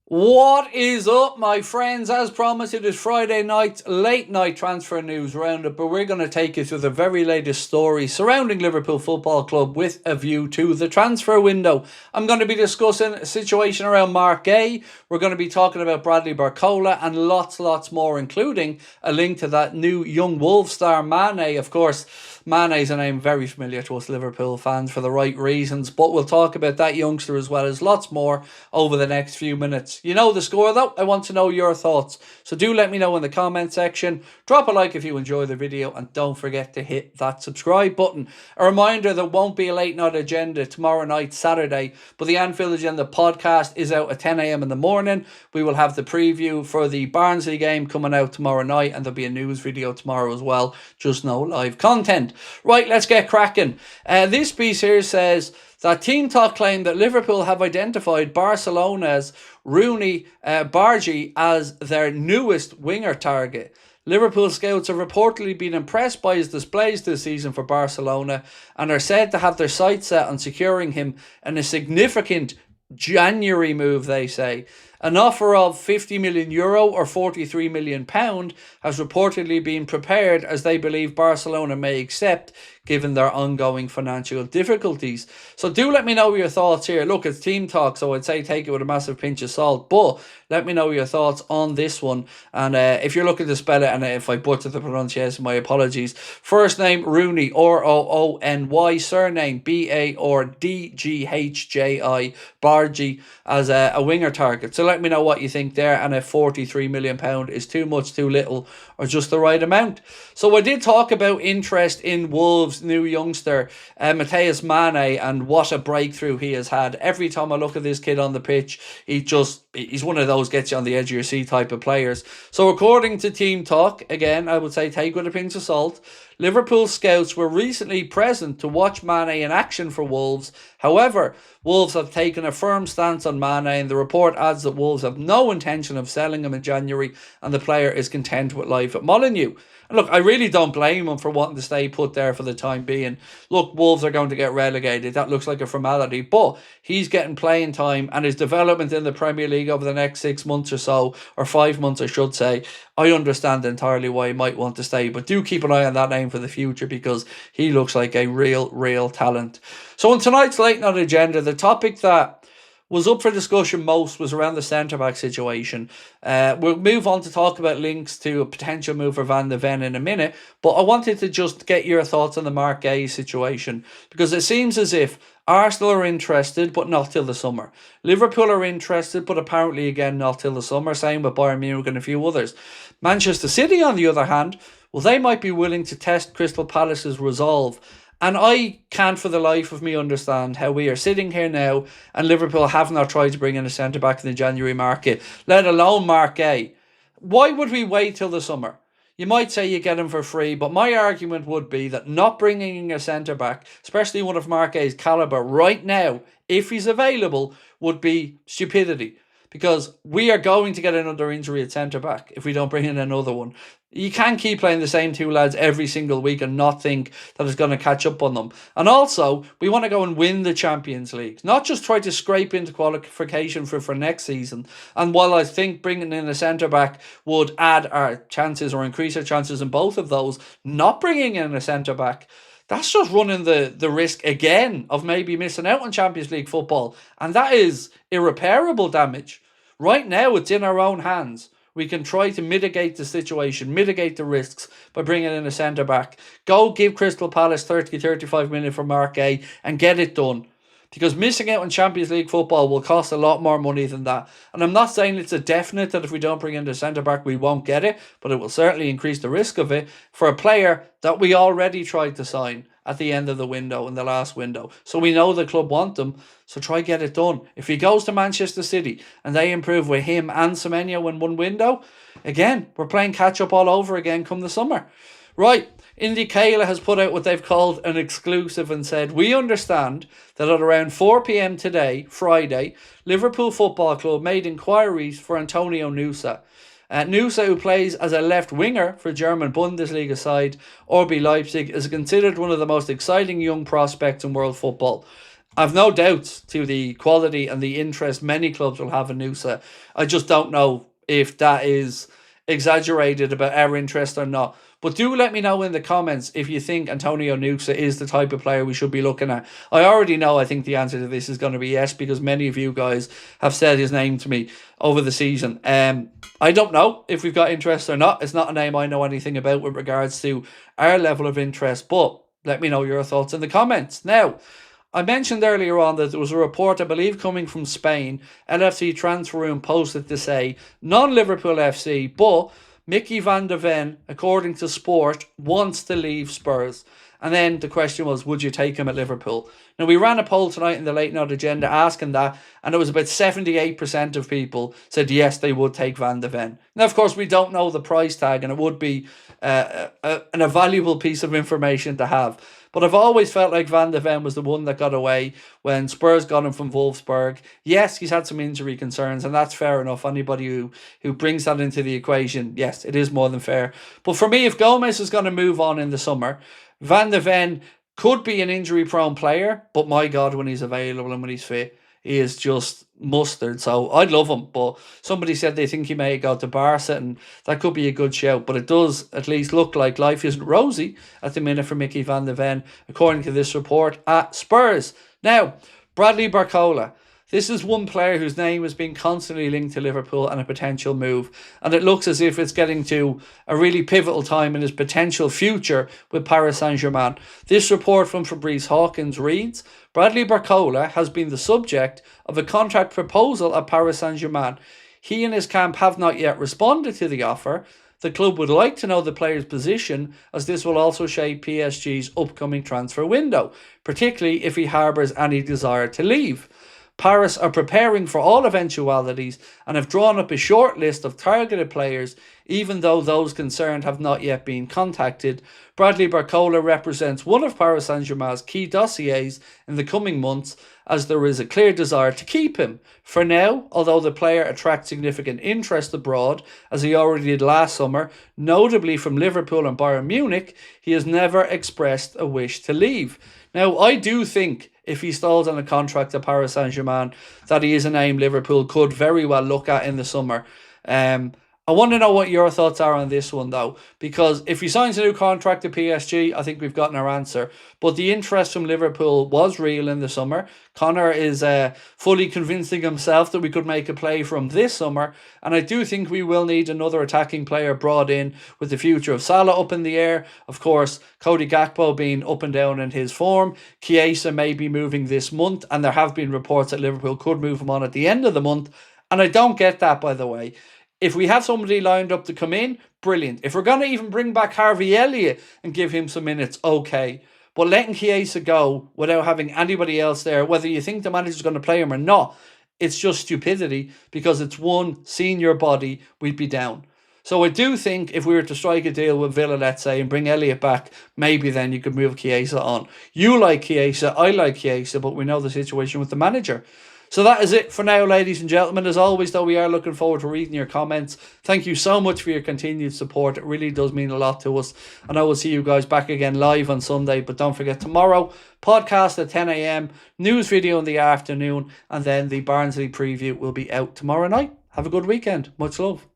What is up, my friends? As promised, it is Friday night's late night transfer news roundup, but we're going to take you through the very latest story surrounding Liverpool Football Club with a view to the transfer window. I'm going to be discussing a situation around Mark Gay. We're going to be talking about Bradley Barcola and lots more, including a link to that new young Wolves star Mane. Of course, Mane's a name very familiar to us Liverpool fans for the right reasons, but we'll talk about that youngster as well as lots more over the next few minutes. You know the score though, I want to know your thoughts. So do let me know in the comment section. Drop a like if you enjoy the video and don't forget to hit that subscribe button. A reminder, there won't be a late night agenda tomorrow night, Saturday, but the Anfield Agenda podcast is out at 10 a.m. in the morning. We will have the preview for the Barnsley game coming out tomorrow night, and there'll be a news video tomorrow as well, just no live content. Right, let's get cracking. This piece here says that Team Talk claimed that Liverpool have identified Barcelona's Rooney BARDGHJI as their newest winger target. Liverpool scouts have reportedly been impressed by his displays this season for Barcelona and are said to have their sights set on securing him in a significant January move, they say. An offer of €50 million or £43 million has reportedly been prepared, as they believe Barcelona may accept given their ongoing financial difficulties. So do let me know your thoughts here. Look, it's team talk, so I'd say take it with a massive pinch of salt, but let me know your thoughts on this one. And if you're looking to spell it, and if I butcher the pronunciation, my apologies. First name Rooney, Roony, surname BARDGHJI, BARDGHJI, as a winger target. So let me know what you think there, and if £43 million is too much, too little, or just the right amount. So I did talk about interest in Wolves' new youngster, Matheus Mane, and what a breakthrough he has had. Every time I look at this kid on the pitch, he's one of those gets you on the edge of your seat type of players. So according to Team Talk, again, I would say take with a pinch of salt, Liverpool scouts were recently present to watch Mane in action for Wolves. However, Wolves have taken a firm stance on Mane, and the report adds that Wolves have no intention of selling him in January, and the player is content with life at Molineux. And look, I really don't blame him for wanting to stay put there for the time being. Look, Wolves are going to get relegated. That looks like a formality. But he's getting playing time, and his development in the Premier League over the next 6 months or so, or 5 months I should say, I understand entirely why he might want to stay. But do keep an eye on that name for the future, because he looks like a real talent. So in tonight's late night agenda, the topic that was up for discussion most was around the centre-back situation. We'll move on to talk about links to a potential move for Van de Ven in a minute, but I wanted to just get your thoughts on the Mark Gay situation, because it seems as if Arsenal are interested, but not till the summer. Liverpool are interested, but apparently again not till the summer. Same with Bayern Munich and a few others. Manchester City, on the other hand, well, they might be willing to test Crystal Palace's resolve. And I can't for the life of me understand how we are sitting here now and Liverpool have not tried to bring in a centre-back in the January market, let alone Mark Gay. Why would we wait till the summer? You might say you get him for free, but my argument would be that not bringing in a centre-back, especially one of Mark Gay's calibre right now, if he's available, would be stupidity. Because we are going to get another injury at centre-back if we don't bring in another one. You can't keep playing the same two lads every single week and not think that it's going to catch up on them. And also, we want to go and win the Champions League, not just try to scrape into qualification for next season. And while I think bringing in a centre-back would add our chances or increase our chances in both of those, not bringing in a centre-back, that's just running the risk again of maybe missing out on Champions League football. And that is irreparable damage. Right now, it's in our own hands. We can try to mitigate the situation, mitigate the risks by bringing in a centre-back. Go give Crystal Palace 35 million for Mark Gay and get it done. Because missing out on Champions League football will cost a lot more money than that. And I'm not saying it's a definite that if we don't bring in the centre-back, we won't get it. But it will certainly increase the risk of it for a player that we already tried to sign at the end of the window, in the last window. So we know the club want them, so try get it done. If he goes to Manchester City and they improve with him and Semenyo in one window, again, we're playing catch-up all over again come the summer. Right, Independent has put out what they've called an exclusive and said, we understand that at around 4 p.m. today, Friday, Liverpool Football Club made inquiries for Antonio Nusa. Nusa, who plays as a left winger for German Bundesliga side RB Leipzig, is considered one of the most exciting young prospects in world football. I've no doubts to the quality and the interest many clubs will have in Nusa. I just don't know if that is exaggerated about our interest or not. But do let me know in the comments if you think Antonio Nusa is the type of player we should be looking at. I already know I think the answer to this is going to be yes, because many of you guys have said his name to me over the season. I don't know if we've got interest or not. It's not a name I know anything about with regards to our level of interest, but let me know your thoughts in the comments. Now, I mentioned earlier on that there was a report, I believe, coming from Spain. LFC Transfer Room posted to say, non-Liverpool FC, but Mickey van de Ven, according to Sport, wants to leave Spurs. And then the question was, would you take him at Liverpool? Now, we ran a poll tonight in the Late Night Agenda asking that, and it was about 78% of people said yes, they would take Van de Ven. Now, of course, we don't know the price tag, and it would be a valuable piece of information to have. But I've always felt like Van de Ven was the one that got away when Spurs got him from Wolfsburg. Yes, he's had some injury concerns, and that's fair enough. Anybody who brings that into the equation, yes, it is more than fair. But for me, if Gomez is going to move on in the summer, Van de Ven could be an injury-prone player, but my God, when he's available and when he's fit, he is just mustard. So I'd love him, but somebody said they think he may go to Barca, and that could be a good shout. But it does at least look like life isn't rosy at the minute for Mickey van de Ven, according to this report at Spurs. Now, Bradley Barcola. This is one player whose name has been constantly linked to Liverpool and a potential move, and it looks as if it's getting to a really pivotal time in his potential future with Paris Saint-Germain. This report from Fabrice Hawkins reads, Bradley Barcola has been the subject of a contract proposal at Paris Saint-Germain. He and his camp have not yet responded to the offer. The club would like to know the player's position, as this will also shape PSG's upcoming transfer window, particularly if he harbours any desire to leave. Paris are preparing for all eventualities and have drawn up a short list of targeted players, even though those concerned have not yet been contacted. Bradley Barcola represents one of Paris Saint-Germain's key dossiers in the coming months, as there is a clear desire to keep him. For now, although the player attracts significant interest abroad, as he already did last summer, notably from Liverpool and Bayern Munich, he has never expressed a wish to leave. Now, I do think if he stalls on a contract at Paris Saint-Germain, that he is a name Liverpool could very well look at in the summer. I want to know what your thoughts are on this one, though, because if he signs a new contract at PSG, I think we've gotten our answer. But the interest from Liverpool was real in the summer. Connor is fully convincing himself that we could make a play from this summer, and I do think we will need another attacking player brought in with the future of Salah up in the air. Of course, Cody Gakpo being up and down in his form. Chiesa may be moving this month, and there have been reports that Liverpool could move him on at the end of the month, and I don't get that, by the way. If we have somebody lined up to come in, brilliant. If we're going to even bring back Harvey Elliott and give him some minutes, okay. But letting Chiesa go without having anybody else there, whether you think the manager's going to play him or not, it's just stupidity, because it's one senior body we'd be down. So I do think if we were to strike a deal with Villa, let's say, and bring Elliott back, maybe then you could move Chiesa on. You like Chiesa, I like Chiesa, but we know the situation with the manager. So that is it for now, ladies and gentlemen. As always, though, we are looking forward to reading your comments. Thank you so much for your continued support. It really does mean a lot to us. And I will see you guys back again live on Sunday. But don't forget, tomorrow, podcast at 10 a.m, news video in the afternoon, and then the Barnsley preview will be out tomorrow night. Have a good weekend. Much love.